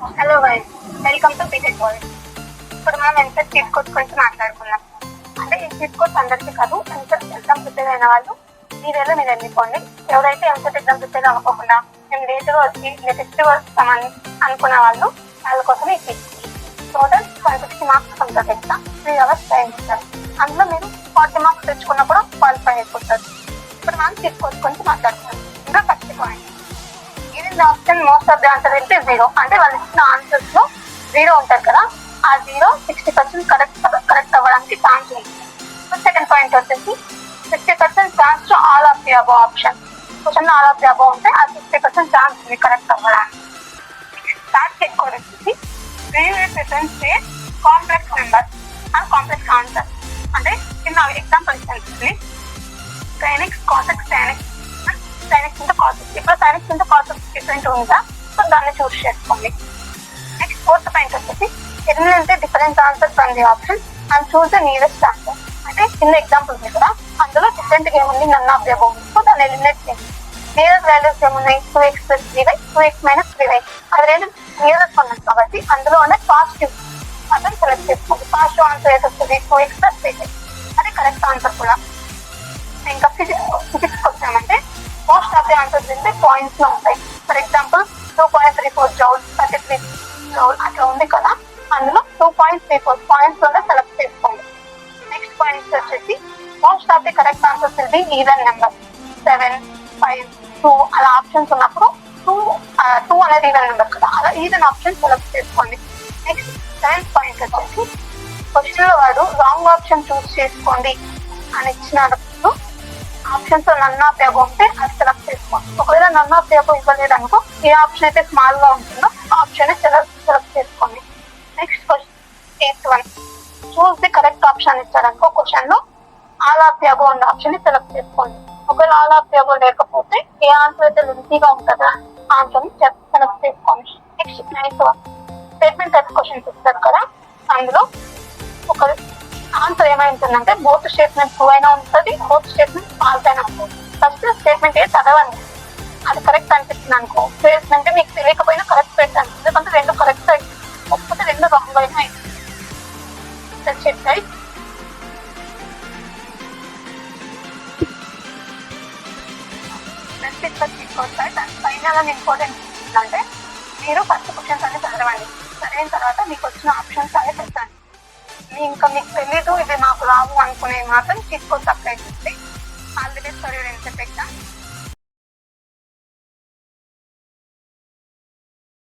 Hello guys, welcome to BTech world. ఇప్పుడు మనం EAMCET cheat codes గురించి మాట్లాడుకుందాం. అంటే ఈ చీట్ కోడ్స్ అందరికీ కాదు, ఎంసెట్ ఎగ్జామ్ ప్రిపేర్ అయిన వాళ్ళు మీరేలో మీరు ఎన్నుకోండి. ఎవరైతే ఎంసెట్ ఎగ్జామ్ ప్రిపేర్ అవ్వకుండా మేము లేట్గా వచ్చి లేటెస్ట్గా వస్తామని అనుకున్న వాళ్ళ కోసం ఈ చీట్ టోటల్ 160 మార్క్స్ కంప్లీట్ చేస్తా. 3 hours టైం ఇస్తారు. అందులో మీరు 40 మార్క్స్ తెచ్చుకున్నా కూడా క్వాలిఫై అయిపోతారు. ఇప్పుడు మనం చీట్ కోడ్స్ గురించి మాట్లాడుతున్నాం. ఇంకా ఫస్ట్ పాయింట్, ఇది option most of the answer అయితే 0. అంటే వాళ్ళు ఇచ్చిన ఆన్సర్స్ లో 0 ఉంటారు కదా, ఆ 0 60% కరెక్ట్ అవ్వడానికి ఛాన్స్ ఉంది. సెకండ్ పాయింట్ వచ్చేసి 50% chance to all of the above option. Question all of the above ఉంటే ఆ 50% ఛాన్స్ ఉంది కరెక్ట్ అవ్వడానికి. థర్డ్ చెక్ కోడ్ వచ్చేసి preference complex number and complex answer. అంటే చిన్న ఎగ్జాంపుల్ ఇచ్చింది, sciences cosec x sciences into cosec x. ఇప్పుడు సైనిక్స్ ఇంటూ కాసెక్స్ డిఫరెంట్ ఉందా, సో దాన్ని చూస్ చేసుకోండి. నెక్స్ట్ ఫోర్త్ పాయింట్ వచ్చేసి eliminate different answer from the option and choose the nearest answer. అంటే చిన్న ఎగ్జాంపుల్ ఉంది కదా, అందులో డిఫరెంట్ గా ఏముంది, none of the above, so దాన్ని ఎలిమినేట్ చేయండి. నియరెస్ట్ వాల్యూస్ ఏమున్నాయి, 2x + 3y 2x - 3y. అది రెండు నియరెస్ట్ ఉన్నాయి కాబట్టి అందులో ఉన్న పాజిటివ్ అతను సెలెక్ట్ చేసుకోండి. పాజిటివ్ ఆన్సర్ ఏది వస్తుంది, 2x + 3y. అది కరెక్ట్ ఆన్సర్ కూడా. ఇంకా ఫిజిక్స్ వచ్చామంటే మోస్ట్ ఆఫ్ ది ఆన్సర్స్ అంటే పాయింట్స్ లో ఉంటాయి. ఫర్ ఎగ్జాంపుల్ 2.34 జౌల్ 33 జౌల్ అట్లా ఉంది కదా, అందులో 2.34 పాయింట్స్ లోనే సెలెక్ట్ చేసుకోండి. నెక్స్ట్ పాయింట్స్ వచ్చేసి most of the correct answers ఇది ఈవెన్ నెంబర్ 7, 5, 2 అలా ఆప్షన్స్ ఉన్నప్పుడు 2 అనేది ఈవెన్ నెంబర్ కదా, అలా ఈవెన్ ఆప్షన్ సెలెక్ట్ చేసుకోండి. నెక్స్ట్ సెవెంత్ పాయింట్ వచ్చేసి క్వశ్చన్ లో వాడు రాంగ్ ఆప్షన్ చూస్ చేసుకోండి అని ఇచ్చినప్పుడు options none of the above ఉంటే అది సెలెక్ట్ చేసుకోండి. ఒకవేళ నన్ ఆఫ్ ది అబౌవ్ ఇవ్వలేదు అనుకో, ఏ ఆప్షన్ అయితే స్మాల్ గా ఉంటుందో ఆ ఆప్షన్ సెలెక్ట్ చేసుకోండి. Next question 8th one, choose the correct option ఇచ్చారనుకో క్వశ్చన్ లో ఆల్ ఆఫ్ ది అబౌవ్ ఉన్న ఆప్షన్ ని సెలెక్ట్ చేసుకోండి. ఒకవేళ ఆల్ ఆఫ్ ది అబౌవ్ లేకపోతే ఏ ఆన్సర్ అయితే లెంతీగా ఉంటుందో ఆన్సర్ ని సెలెక్ట్ చేసుకోండి. Next 9th one, statement type questions ఇస్తారు కదా, అందులో ఒక ఆన్సర్ ఏమైంటుందంటే బోత్ స్టేట్మెంట్ ట్రూ అయినా ఉంటుంది, బోత్ స్టేట్మెంట్ ఫాల్స్ అయినా ఉంటుంది. ఫస్ట్ స్టేట్మెంట్ ఏ చదవండి, అది కరెక్ట్ అనిపిస్తుంది అనుకో, స్టేట్మెంట్ మీకు తెలియకపోయినా కరెక్ట్ పెట్టండి. ఎందుకంటే రెండు కరెక్ట్ అయితే లేకపోతే రెండు రాంగ్ అయినా అయితే ఫైనల్ ఇంపార్టెంట్ అంటే మీరు ఫస్ట్ క్వశ్చన్స్ అన్ని చదవండి. చదివిన తర్వాత మీకు వచ్చిన ఆప్షన్స్ అన్ని పెట్టండి. ఇంకా మీకు తెలీదు ఇది నాకు రావు అనుకునే మాత్రం తీసుకోవచ్చు అప్లై చేస్తే. All the best for your EAMCET exam.